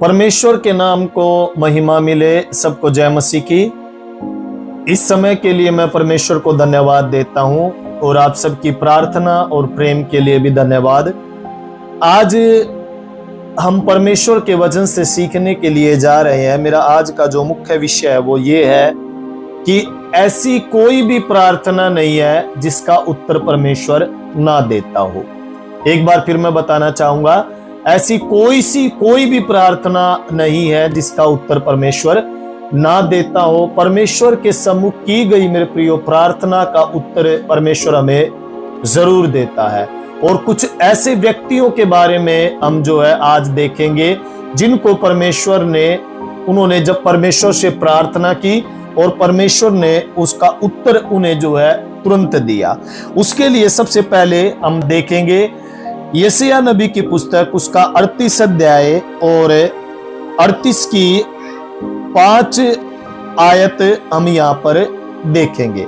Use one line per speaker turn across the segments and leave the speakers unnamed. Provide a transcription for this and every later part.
परमेश्वर के नाम को महिमा मिले। सबको जय मसीह की। इस समय के लिए मैं परमेश्वर को धन्यवाद देता हूं और आप सबकी प्रार्थना और प्रेम के लिए भी धन्यवाद। आज हम परमेश्वर के वचन से सीखने के लिए जा रहे हैं। मेरा आज का जो मुख्य विषय है वो ये है कि ऐसी कोई भी प्रार्थना नहीं है जिसका उत्तर परमेश्वर ना देता हो। एक बार फिर मैं बताना चाहूंगा, ऐसी कोई भी प्रार्थना नहीं है जिसका उत्तर परमेश्वर ना देता हो। परमेश्वर के सम्मुख की गई मेरे प्रियो प्रार्थना का उत्तर परमेश्वर हमें जरूर देता है। और कुछ ऐसे व्यक्तियों के बारे में हम जो है आज देखेंगे जिनको परमेश्वर ने, उन्होंने जब परमेश्वर से प्रार्थना की और परमेश्वर ने उसका उत्तर उन्हें जो है तुरंत दिया। उसके लिए सबसे पहले हम देखेंगे यशायाह नबी की पुस्तक, उसका 38 अध्याय और 38 की 5 आयत हम यहाँ पर देखेंगे।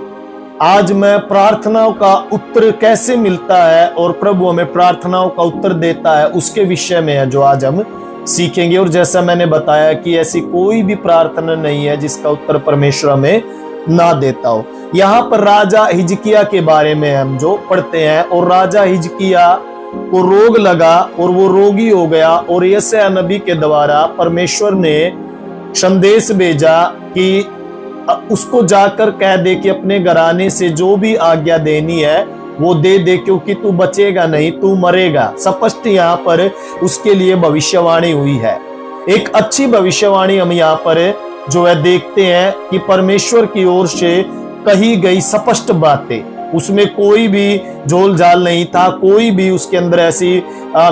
आज मैं प्रार्थनाओं का उत्तर कैसे मिलता है और प्रभु हमें प्रार्थनाओं का उत्तर देता है, उसके विषय में है जो आज हम सीखेंगे। और जैसा मैंने बताया कि ऐसी कोई भी प्रार्थना नहीं है जिसका उत्तर परमेश्वर हमें ना देता हो। यहाँ पर राजा हिजकिय्याह के बारे में हम जो पढ़ते हैं, और राजा हिजकिय्याह को रोग लगा और वो रोगी हो गया, और यशायाह नबी के द्वारा परमेश्वर ने संदेश भेजा कि उसको जाकर कह दे कि अपने घराने से जो भी आज्ञा देनी है वो दे दे, क्योंकि तू बचेगा नहीं, तू मरेगा। स्पष्ट यहाँ पर उसके लिए भविष्यवाणी हुई है। एक अच्छी भविष्यवाणी हम यहाँ पर जो है देखते हैं कि परमेश्वर की ओर से कही गई स्पष्ट बातें, उसमें कोई भी झोल झाल नहीं था, कोई भी उसके अंदर ऐसी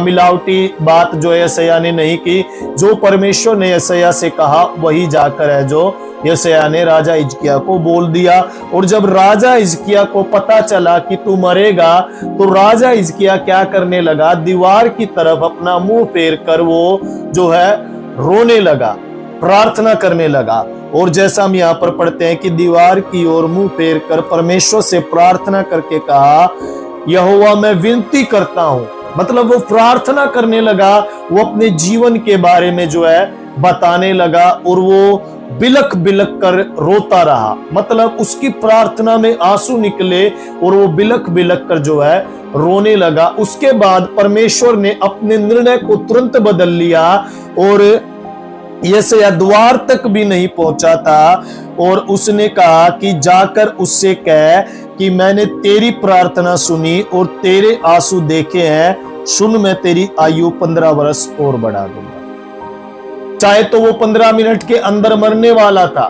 मिलावटी बात जो है यशायाह ने नहीं की। जो परमेश्वर ने यशायाह से कहा वही जाकर है जो यशायाह ने राजा हिजकिय्याह को बोल दिया। और जब राजा हिजकिय्याह को पता चला कि तू मरेगा, तो राजा हिजकिय्याह क्या करने लगा, दीवार की तरफ अपना मुंह फेर कर वो जो है रोने लगा, प्रार्थना करने लगा। और जैसा हम यहाँ पर पढ़ते हैं कि दीवार की ओर मुंह फेर कर परमेश्वर से प्रार्थना करके कहा, यहोवा मैं विनती करता हूं। मतलब वो प्रार्थना करने लगा, वो अपने जीवन के बारे में जो है बताने लगा, और वो बिलक बिलक कर रोता रहा। मतलब उसकी प्रार्थना में आंसू निकले और वो बिलक बिलक कर जो है रोने लगा। उसके बाद परमेश्वर ने अपने निर्णय को तुरंत बदल लिया, और यशायाह द्वार तक भी नहीं पहुंचा था, और उसने कहा कि जाकर उससे कह कि मैंने तेरी प्रार्थना सुनी और तेरे आंसू देखे हैं, सुन मैं तेरी आयु 15 वर्ष और बढ़ा दूंगा। चाहे तो वो 15 मिनट के अंदर मरने वाला था,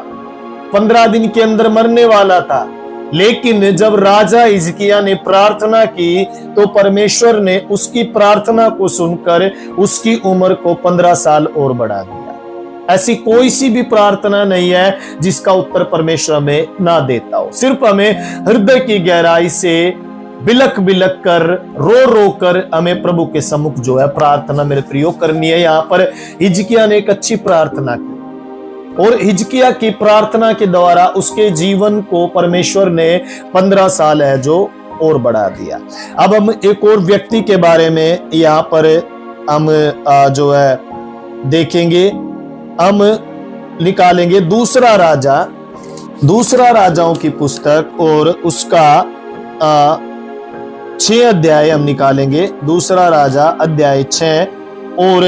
15 दिन के अंदर मरने वाला था, लेकिन जब राजा हिजकिय्याह ने प्रार्थना की तो परमेश्वर ने उसकी प्रार्थना को सुनकर उसकी उम्र को 15 साल और बढ़ा दिया। ऐसी कोई सी भी प्रार्थना नहीं है जिसका उत्तर परमेश्वर हमें ना देता हो। सिर्फ हमें हृदय की गहराई से बिलक बिलक कर, रो रो कर हमें प्रभु के सम्मुख जो है प्रार्थना मेरे प्रियो करनी है। यहाँ पर हिजकिय्याह ने एक अच्छी प्रार्थना की, और हिजकिय्याह की प्रार्थना के द्वारा उसके जीवन को परमेश्वर ने 15 साल है जो और बढ़ा दिया। अब हम एक और व्यक्ति के बारे में यहाँ पर हम जो है देखेंगे, हम निकालेंगे दूसरा राजाओं की पुस्तक, और उसका 6 अध्याय हम निकालेंगे। दूसरा राजा अध्याय 6 और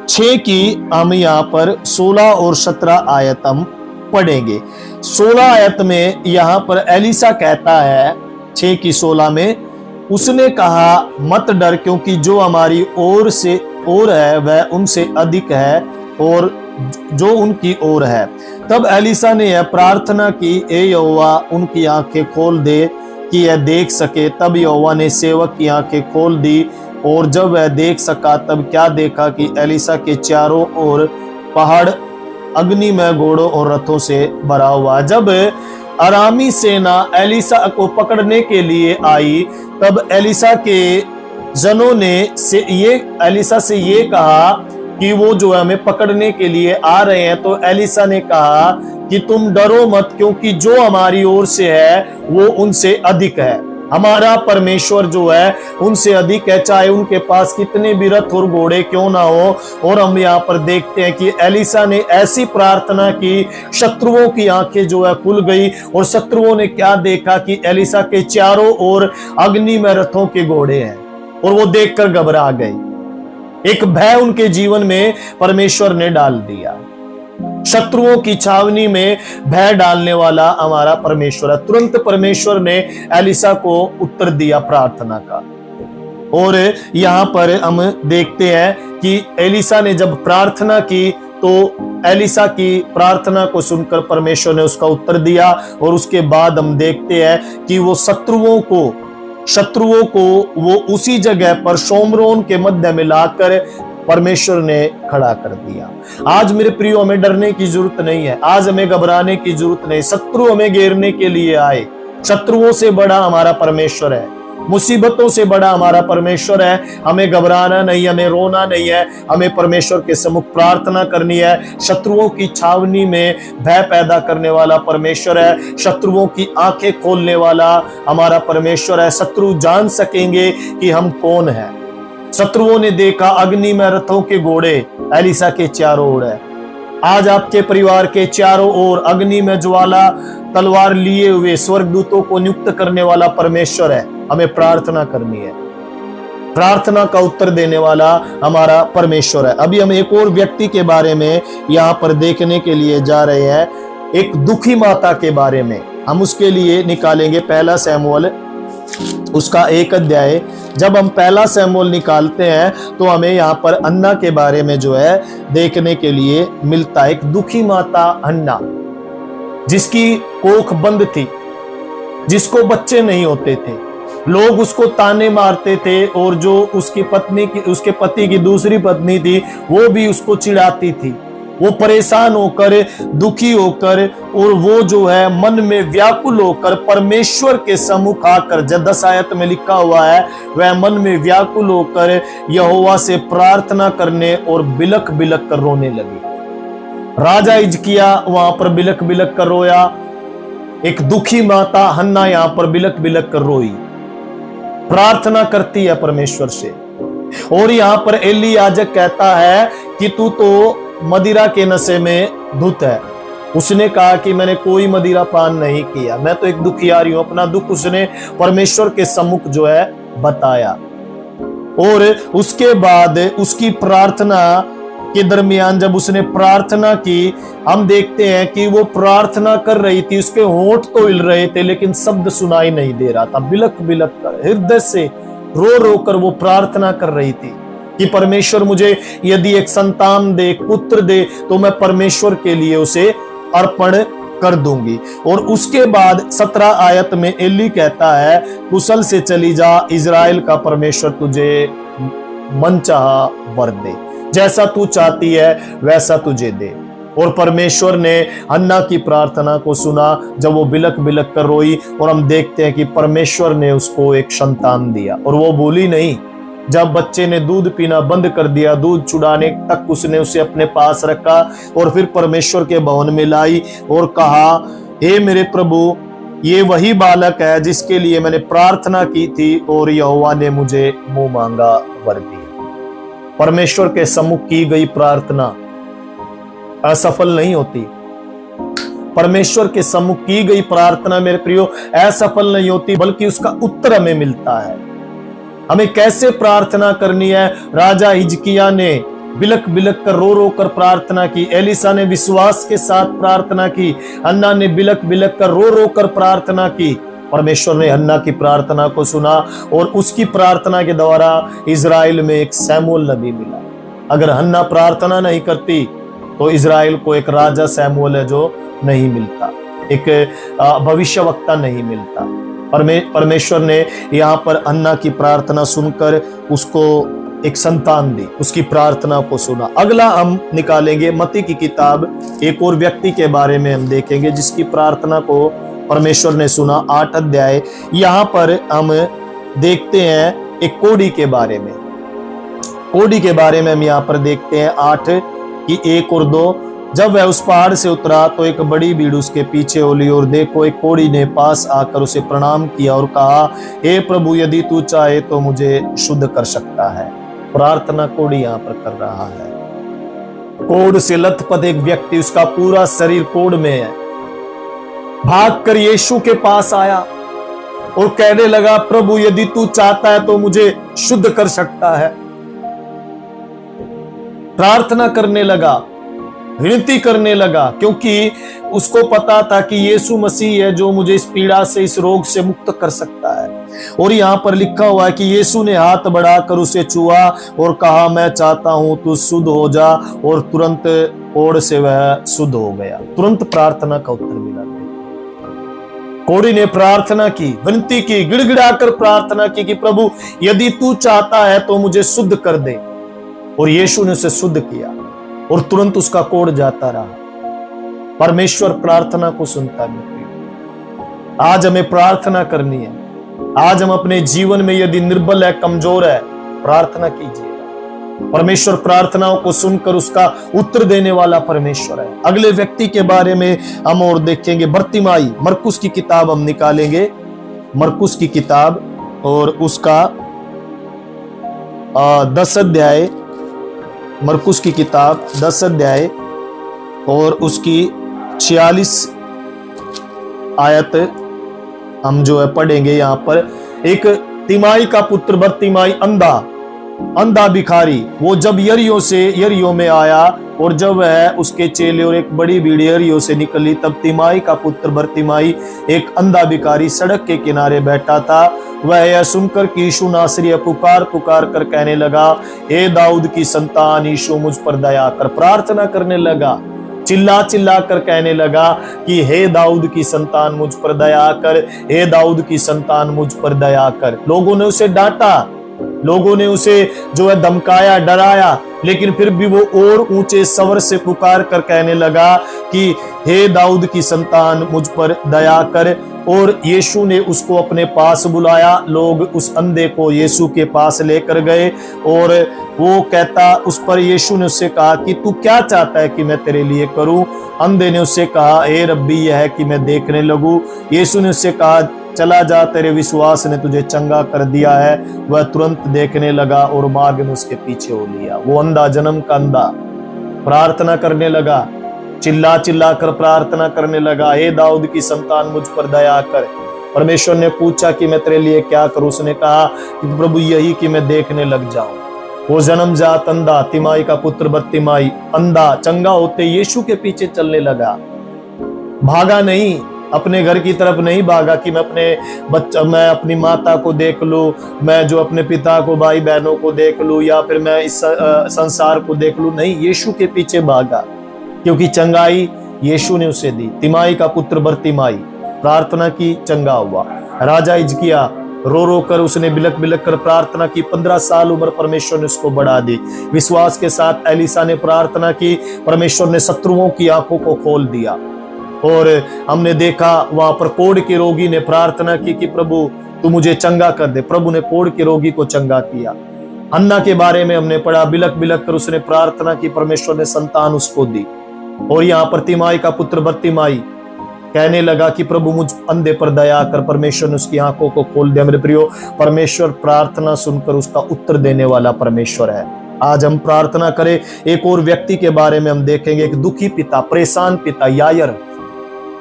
6 की हम यहाँ पर 16 और 17 आयत हम पढ़ेंगे। 16 आयत में यहाँ पर एलीसा कहता है, 6 की 16 में, उसने कहा मत डर, क्योंकि जो हमारी ओर से ओर है वह उनसे अधिक है, और जो उनकी ओर है। तब एलीसा ने यह प्रार्थना की, ए यहोवा उनकी आंखें खोल दे कि यह देख सके। तब यहोवा ने सेवक की आंखें खोल दी, और जब वह देख सका तब क्या देखा कि एलीसा के चारों ओर पहाड़ अग्नि में घोड़ों और रथों से भरा हुआ। जब अरामी सेना एलीसा को पकड़ने के लिए आई, तब एलीसा के जनों ने एलीसा से ये कहा कि वो जो है हमें पकड़ने के लिए आ रहे हैं। तो एलीसा ने कहा कि तुम डरो मत, क्योंकि जो हमारी ओर से है वो उनसे अधिक है। हमारा परमेश्वर जो है उनसे अधिक है, चाहे उनके पास कितने भी रथ और घोड़े क्यों ना हो। और हम यहाँ पर देखते हैं कि एलिसा ने ऐसी प्रार्थना की, शत्रुओं की आंखें जो है खुल गई। और शत्रुओं ने क्या देखा कि एलिसा के चारों ओर अग्नि में रथों के घोड़े हैं, और वो देखकर घबरा गए। एक भय उनके जीवन में परमेश्वर ने डाल दिया। शत्रुओं की छावनी में भय डालने वाला हमारा परमेश्वर है। तुरंत परमेश्वर ने एलिसा को उत्तर दिया प्रार्थना का। और यहां पर हम देखते हैं कि एलिसा ने जब प्रार्थना की तो एलिसा की प्रार्थना को सुनकर परमेश्वर ने उसका उत्तर दिया। और उसके बाद हम देखते हैं कि वो शत्रुओं को वो उसी जगह पर शोमरोन के मध्य में लाकर परमेश्वर ने खड़ा कर दिया। आज मेरे प्रियो, हमें डरने की जरूरत नहीं है, आज हमें घबराने की जरूरत नहीं। शत्रु हमें घेरने के लिए आए, शत्रुओं से बड़ा हमारा परमेश्वर है, मुसीबतों से बड़ा हमारा परमेश्वर है। हमें घबराना नहीं, हमें रोना नहीं है, हमें परमेश्वर के सम्मुख प्रार्थना करनी है। शत्रुओं की छावनी में भय पैदा करने वाला परमेश्वर है, शत्रुओं की आंखें खोलने वाला हमारा परमेश्वर है। शत्रु जान सकेंगे कि हम कौन हैं। शत्रुओं ने देखा अग्नि में रथों के घोड़े एलिसा के चारों ओर है। आज आपके परिवार के चारों ओर अग्नि में ज्वाला तलवार लिए हुए स्वर्गदूतों को नियुक्त करने वाला परमेश्वर है। हमें प्रार्थना करनी है, प्रार्थना का उत्तर देने वाला हमारा परमेश्वर है। अभी हम एक और व्यक्ति के बारे में यहाँ पर देखने के लिए जा रहे हैं, एक दुखी माता के बारे में। हम उसके लिए निकालेंगे पहला शमूएल उसका 1 अध्याय। जब हम पहला शमूएल निकालते हैं तो हमें यहाँ पर अन्ना के बारे में जो है देखने के लिए मिलता है। एक दुखी माता अन्ना, जिसकी कोख बंद थी, जिसको बच्चे नहीं होते थे, लोग उसको ताने मारते थे। और जो उसके पति की दूसरी पत्नी थी वो भी उसको चिढ़ाती थी। वो परेशान होकर, दुखी होकर, और वो जो है मन में व्याकुल होकर परमेश्वर के सम्मुख आकर, जब 10 आयत में लिखा हुआ है, वह मन में व्याकुल होकर यहोवा से प्रार्थना करने और बिलख बिलख कर रोने लगी। राजा हिजकिय्याह वहां पर बिलख बिलख कर रोया। एक दुखी माता हन्ना यहां पर बिलख बिलख कर रोई, प्रार्थना करती है परमेश्वर से। और यहां पर एली याजक कहता है कि तू तो मदिरा के नशे में धुत है। उसने कहा कि मैंने कोई मदिरा पान नहीं किया, मैं तो एक दुखियारी हूं। अपना दुख उसने परमेश्वर के सम्मुख जो है बताया। और उसके बाद उसकी प्रार्थना के दरमियान जब उसने प्रार्थना की, हम देखते हैं कि वो प्रार्थना कर रही थी, उसके होंठ तो हिल रहे थे लेकिन शब्द सुनाई नहीं दे रहा था। बिलख बिलख कर, हृदय से रो रो कर वो प्रार्थना कर रही थी कि परमेश्वर मुझे यदि एक संतान दे, एक पुत्र दे, तो मैं परमेश्वर के लिए उसे अर्पण कर दूंगी। और उसके बाद 17 आयत में एली कहता है, कुशल से चली जा, इजराइल का परमेश्वर तुझे मनचाहा वर दे, जैसा तू चाहती है वैसा तुझे दे। और परमेश्वर ने हन्ना की प्रार्थना को सुना जब वो बिलख बिलख कर रोई। और हम देखते हैं कि परमेश्वर ने उसको एक संतान दिया। और वो भूली नहीं, जब बच्चे ने दूध पीना बंद कर दिया, दूध छुड़ाने तक उसने उसे अपने पास रखा और फिर परमेश्वर के भवन में लाई और कहा, हे मेरे प्रभु, ये वही बालक है जिसके लिए मैंने प्रार्थना की थी और यहोवा ने मुझे मुंह मांगा वर दिया। परमेश्वर के सम्मुख की गई प्रार्थना असफल नहीं होती। परमेश्वर के सम्मुख की गई प्रार्थना मेरे प्रियो असफल नहीं होती, बल्कि उसका उत्तर हमें मिलता है। हमें कैसे प्रार्थना करनी है? राजा हिजकिय्याह ने बिलख बिलख कर रो रो कर प्रार्थना की, एलिसा ने विश्वास के साथ प्रार्थना की, हन्ना ने बिलख बिलख कर रो रो कर प्रार्थना की। परमेश्वर ने हन्ना की प्रार्थना को सुना और उसकी प्रार्थना के द्वारा इजराइल में एक शमूएल नबी मिला। अगर हन्ना प्रार्थना नहीं करती तो इजराइल को एक राजा शमूएल है जो नहीं मिलता, एक भविष्यवक्ता नहीं मिलता। परमेश्वर ने यहाँ पर हन्ना की प्रार्थना सुनकर उसको एक संतान दी, उसकी प्रार्थना को सुना। अगला हम निकालेंगे मत्ती की किताब, एक और व्यक्ति के बारे में हम देखेंगे जिसकी प्रार्थना को परमेश्वर ने सुना। 8 अध्याय यहाँ पर हम देखते हैं एक कोढ़ी के बारे में। कोढ़ी के बारे में हम यहाँ पर देखते हैं 8 की 1 और 2। जब वह उस पहाड़ से उतरा तो एक बड़ी भीड़ उसके पीछे होली, और देखो एक कोढ़ी ने पास आकर उसे प्रणाम किया और कहा, हे प्रभु, यदि तू चाहे तो मुझे शुद्ध कर सकता है। प्रार्थना कोढ़ी यहाँ पर कर रहा है। कोढ़ से लथपथ एक व्यक्ति, उसका पूरा शरीर कोढ़ में है, भागकर यीशु के पास आया और कहने लगा, प्रभु यदि तू चाहता है तो मुझे शुद्ध कर सकता है। प्रार्थना करने लगा, विनती करने लगा, क्योंकि उसको पता था कि यीशु मसीह है जो मुझे इस पीड़ा से, इस रोग से मुक्त कर सकता है। और यहां पर लिखा हुआ है कि यीशु ने हाथ बढ़ाकर उसे छुआ और कहा, मैं चाहता हूं तू शुद्ध हो जा, और तुरंत कोढ़ से वह शुद्ध हो गया। तुरंत प्रार्थना का उत्तर मिला। कोढ़ी ने प्रार्थना की, विनती की, गिड़गिड़ाकर प्रार्थना की कि प्रभु यदि तू चाहता है तो मुझे शुद्ध कर दे, और यीशु ने उसे शुद्ध किया और तुरंत उसका कोढ़ जाता रहा। परमेश्वर प्रार्थना को सुनता नहीं। आज हमें प्रार्थना करनी है। आज हम अपने जीवन में यदि निर्बल है, कमजोर है, प्रार्थना कीजिए। परमेश्वर प्रार्थनाओं को सुनकर उसका उत्तर देने वाला परमेश्वर है। अगले व्यक्ति के बारे में हम और देखेंगे, बर्तिमाई। मरकुस की किताब हम निकालेंगे, मरकुस की किताब और उसका 10 अध्याय, मरकुस की किताब 10 अध्याय और उसकी 46 आयत हम जो है पढ़ेंगे। यहां पर एक तिमाई का पुत्र बर्तिमाई, अंधा भिखारी, वो जब यरीहो में आया, और जब वह उसके चेले और एक बड़ी भीड़ यरीहो से निकली, तब तिमाई का पुत्र बर्तिमाई, एक अंधा भिखारी, सड़क के किनारे बैठा था। वह यह सुनकर कि यीशु नासरी पुकार पुकार कर कहने लगा, हे दाऊद की संतान यीशु, मुझ पर दया कर। प्रार्थना करने लगा, चिल्ला चिल्ला कर कहने लगा कि हे दाऊद की संतान मुझ पर दया कर, हे दाऊद की संतान मुझ पर दया कर। लोगों ने उसे डांटा, लोगों ने उसे जो है धमकाया, डराया, लेकिन फिर भी वो और ऊंचे स्वर से पुकार कर कहने लगा कि हे दाऊद की संतान मुझ पर दया कर। और यीशु ने उसको अपने पास बुलाया। लोग उस अंधे को यीशु के पास लेकर गए और वो कहता, उस पर यीशु ने उससे कहा कि तू क्या चाहता है कि मैं तेरे लिए करूं? अंधे ने उससे कहा, हे रब्बी, यह है कि मैं देखने लगूं। यीशु ने उससे कहा, चला जा, तेरे विश्वास ने तुझे चंगा कर दिया है। वह तुरंत देखने लगा और मार्ग में उसके पीछे हो लिया। वो अंधा, जन्म का अंधा, प्रार्थना करने लगा, चिल्ला चिल्ला कर प्रार्थना करने लगा, हे दाऊद की संतान मुझ पर दया कर। परमेश्वर ने पूछा कि मैं तेरे लिए क्या करूं? उसने कहा कि प्रभु यही कि मैं देखने लग जाऊं। वो जन्मजात अंधा, तिमाई का पुत्र बर्तिमाई, अंधा चंगा होते यीशु के पीछे चलने लगा। भागा नहीं, अपने घर की तरफ नहीं भागा कि मैं अपनी माता को देख लूं, मैं जो अपने पिता को, भाई बहनों को देख लूं, या फिर मैं इस संसार को देख लूं। नहीं, यीशु के पीछे भागा, क्योंकि चंगाई यीशु ने उसे दी। तिमाई का पुत्र बर्तिमाई प्रार्थना की, चंगा हुआ। राजा हिजकिया रो रो कर, उसने बिलक बिलक कर प्रार्थना की। 15 साल उम्र परमेश्वर ने उसको बढ़ा दी। विश्वास के साथ एलिसा ने प्रार्थना की, परमेश्वर ने शत्रुओं की आंखों को खोल दिया। और हमने देखा वहां पर कोढ़ के रोगी ने प्रार्थना की कि प्रभु तू मुझे चंगा कर दे। प्रभु ने कोढ़ के रोगी को चंगा किया। हन्ना के बारे में हमने पढ़ा, बिलक बिलक कर उसने प्रार्थना की, परमेश्वर ने संतान उसको दी। और यहाँ पर तिमाई का पुत्र बर्तिमाई कहने लगा कि प्रभु मुझ अंधे पर दया कर। परमेश्वर ने उसकी आंखों को खोल दिया। मेरे प्रियो, परमेश्वर प्रार्थना सुनकर उसका उत्तर देने वाला परमेश्वर है। आज हम प्रार्थना करें। एक और व्यक्ति के बारे में हम देखेंगे, एक दुखी पिता, परेशान पिता,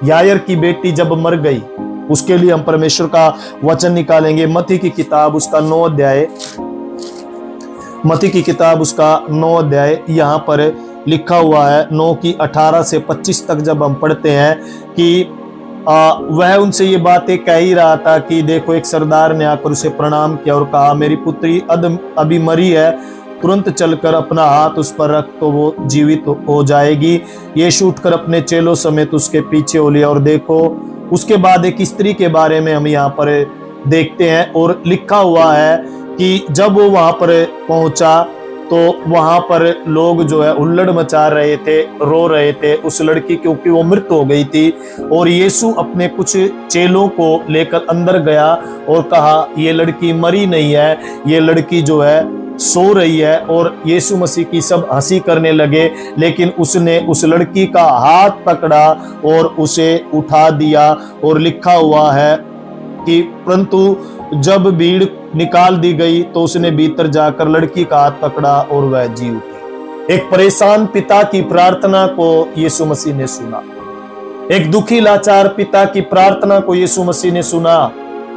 यायर की बेटी जब मर गई, उसके लिए हम परमेश्वर का वचन निकालेंगे। मत्ती की किताब उसका 9 अध्याय, मत्ती की किताब उसका 9 अध्याय, यहाँ पर लिखा हुआ है 9 की 18 से 25 तक जब हम पढ़ते हैं कि वह उनसे ये बातें कह ही रहा था कि देखो एक सरदार ने आकर उसे प्रणाम किया और कहा, मेरी पुत्री अभी मरी है, तुरंत चलकर अपना हाथ उस पर रख तो वो जीवित हो जाएगी। यीशु उठकर अपने चेलों समेत उसके पीछे हो लिया। और देखो उसके बाद एक स्त्री के बारे में हम यहाँ पर देखते हैं, और लिखा हुआ है कि जब वो वहां पर पहुंचा तो वहां पर लोग जो है हुल्लड़ मचा रहे थे, रो रहे थे उस लड़की, क्योंकि वो मृत हो गई थी। और यीशु अपने कुछ चेलों को लेकर अंदर गया और कहा, ये लड़की मरी नहीं है, ये लड़की जो है सो रही है और यीशु मसीह की सब हंसी करने लगे, लेकिन उसने उस लड़की का हाथ पकड़ा और उसे उठा दिया। और लिखा हुआ है कि परंतु जब भीड़ निकाल दी गई तो उसने भीतर जाकर लड़की का हाथ पकड़ा और वह जी उठी। एक परेशान पिता की प्रार्थना को यीशु मसीह ने सुना। एक दुखी लाचार पिता की प्रार्थना को यीशु मसीह ने सुना।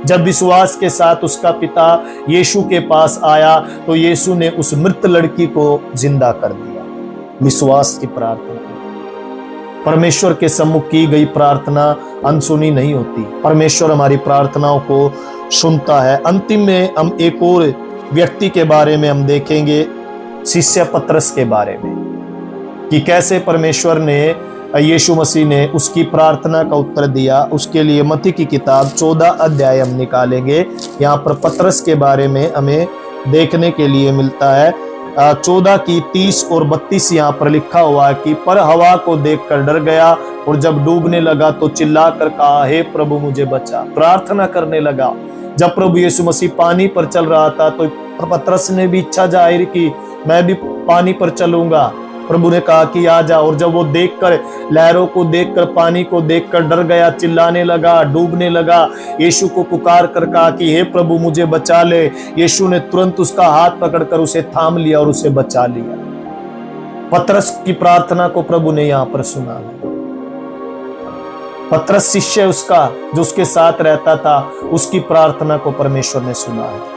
जब विश्वास के साथ उसका पिता यीशु के पास आया तो यीशु ने उस मृत लड़की को जिंदा कर दिया। विश्वास की प्रार्थना, परमेश्वर के सम्मुख की गई प्रार्थना अनसुनी नहीं होती। परमेश्वर हमारी प्रार्थनाओं को सुनता है। अंतिम में हम एक और व्यक्ति के बारे में हम देखेंगे, शिष्य पतरस के बारे में, कि कैसे परमेश्वर ने यीशु मसीह ने उसकी प्रार्थना का उत्तर दिया। उसके लिए मत्ती की किताब 14 अध्याय हम निकालेंगे। यहाँ पर पतरस के बारे में हमें देखने के लिए मिलता है। 14 की 30 और 32 यहाँ पर लिखा हुआ है कि पर हवा को देखकर डर गया और जब डूबने लगा तो चिल्लाकर कहा, हे प्रभु मुझे बचा। प्रार्थना करने लगा। जब प्रभु यीशु मसीह पानी पर चल रहा था तो पतरस ने भी इच्छा जाहिर की, मैं भी पानी पर चलूंगा। प्रभु ने कहा कि आ जा। और जब वो देखकर, लहरों को देखकर, पानी को देखकर डर गया, चिल्लाने लगा, डूबने लगा, यीशु को पुकार कर कहा कि हे प्रभु मुझे बचा ले। यीशु ने तुरंत उसका हाथ पकड़कर उसे थाम लिया और उसे बचा लिया। पतरस की प्रार्थना को प्रभु ने यहां पर सुना है। पतरस शिष्य उसका जो उसके साथ रहता था, उसकी प्रार्थना को परमेश्वर ने सुना है।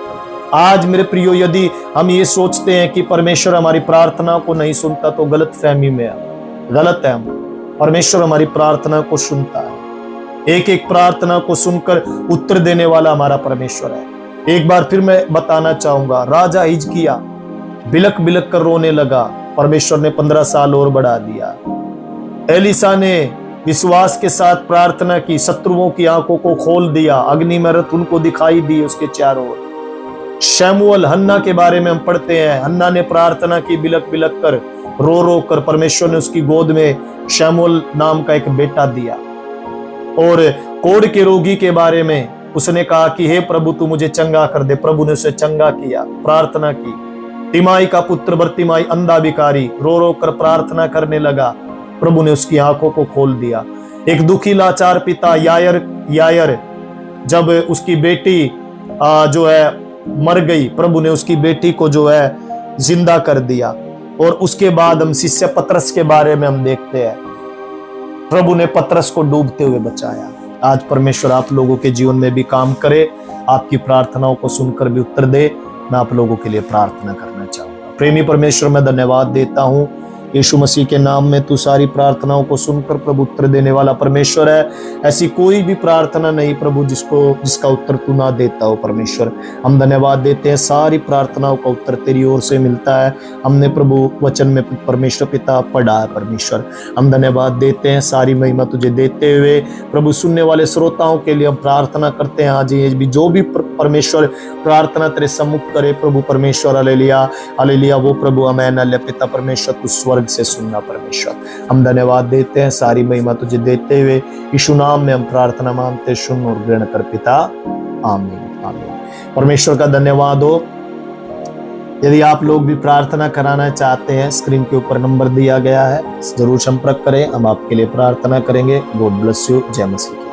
आज मेरे प्रियो, यदि हम ये सोचते हैं कि परमेश्वर हमारी प्रार्थना को नहीं सुनता तो गलत फहमी में है, गलत है। हम परमेश्वर हमारी प्रार्थना को सुनता है। एक एक प्रार्थना को सुनकर उत्तर देने वाला हमारा परमेश्वर है। एक बार फिर मैं बताना चाहूंगा, राजा हिजकिय्याह बिलक बिलक कर रोने लगा, परमेश्वर ने 15 साल और बढ़ा दिया। एलीशा ने विश्वास के साथ प्रार्थना की, शत्रुओं की आंखों को खोल दिया, अग्नि में रथ उनको दिखाई दी उसके चारों ओर। शमूएल, हन्ना के बारे में हम पढ़ते हैं, हन्ना ने प्रार्थना की बिलक बिलक कर, रो रो कर। परमेश्वर ने उसकी गोद में शमूएल नाम का एक बेटा दिया। और कोढ़ के रोगी के बारे में उसने कहा कि हे प्रभु तू मुझे चंगा कर दे। प्रभु ने उसे चंगा किया, प्रार्थना की। तिमाई का पुत्र बरतिमाई, अंधा भिखारी, रो रो कर प्रार्थना करने लगा, प्रभु ने उसकी आंखों को खोल दिया। एक दुखी लाचार पिता यायर, जब उसकी बेटी जो है मर गई, प्रभु ने उसकी बेटी को जो है जिंदा कर दिया। और उसके बाद हम शिष्य पतरस के बारे में हम देखते हैं, प्रभु ने पतरस को डूबते हुए बचाया। आज परमेश्वर आप लोगों के जीवन में भी काम करे, आपकी प्रार्थनाओं को सुनकर भी उत्तर दे। मैं आप लोगों के लिए प्रार्थना करना चाहूंगा। प्रेमी परमेश्वर, मैं धन्यवाद देता हूं यीशु मसीह के नाम में। तू सारी प्रार्थनाओं को सुनकर प्रभु उत्तर देने वाला परमेश्वर है। ऐसी कोई भी प्रार्थना नहीं प्रभु जिसका उत्तर तू ना देता हो। परमेश्वर, हम धन्यवाद देते हैं, सारी प्रार्थनाओं का उत्तर तेरी ओर से मिलता है। हमने प्रभु वचन में परमेश्वर पिता पढ़ा है। परमेश्वर, हम धन्यवाद देते हैं, सारी महिमा तुझे देते हुए प्रभु सुनने वाले श्रोताओं के लिए हम प्रार्थना करते हैं। आज ये भी जो भी परमेश्वर प्रार्थना तेरे सम्मुख करे प्रभु परमेश्वर, हालेलुया हालेलुया, वो प्रभु अमेन पिता परमेश्वर तू स्वर्ग से सुनना। परमेश्वर, हम धन्यवाद देते हैं, सारी महिमा तुझे देते हुए यीशु नाम में हम प्रार्थना मांगते, सुन और ग्रहण कर पिता, आमीन आमीन। परमेश्वर का धन्यवाद हो। यदि आप लोग भी प्रार्थना कराना चाहते हैं, स्क्रीन के ऊपर नंबर दिया गया है, जरूर संपर्क करें, हम आपके लिए प्रार्थना करेंगे। God bless you. जय मसीह।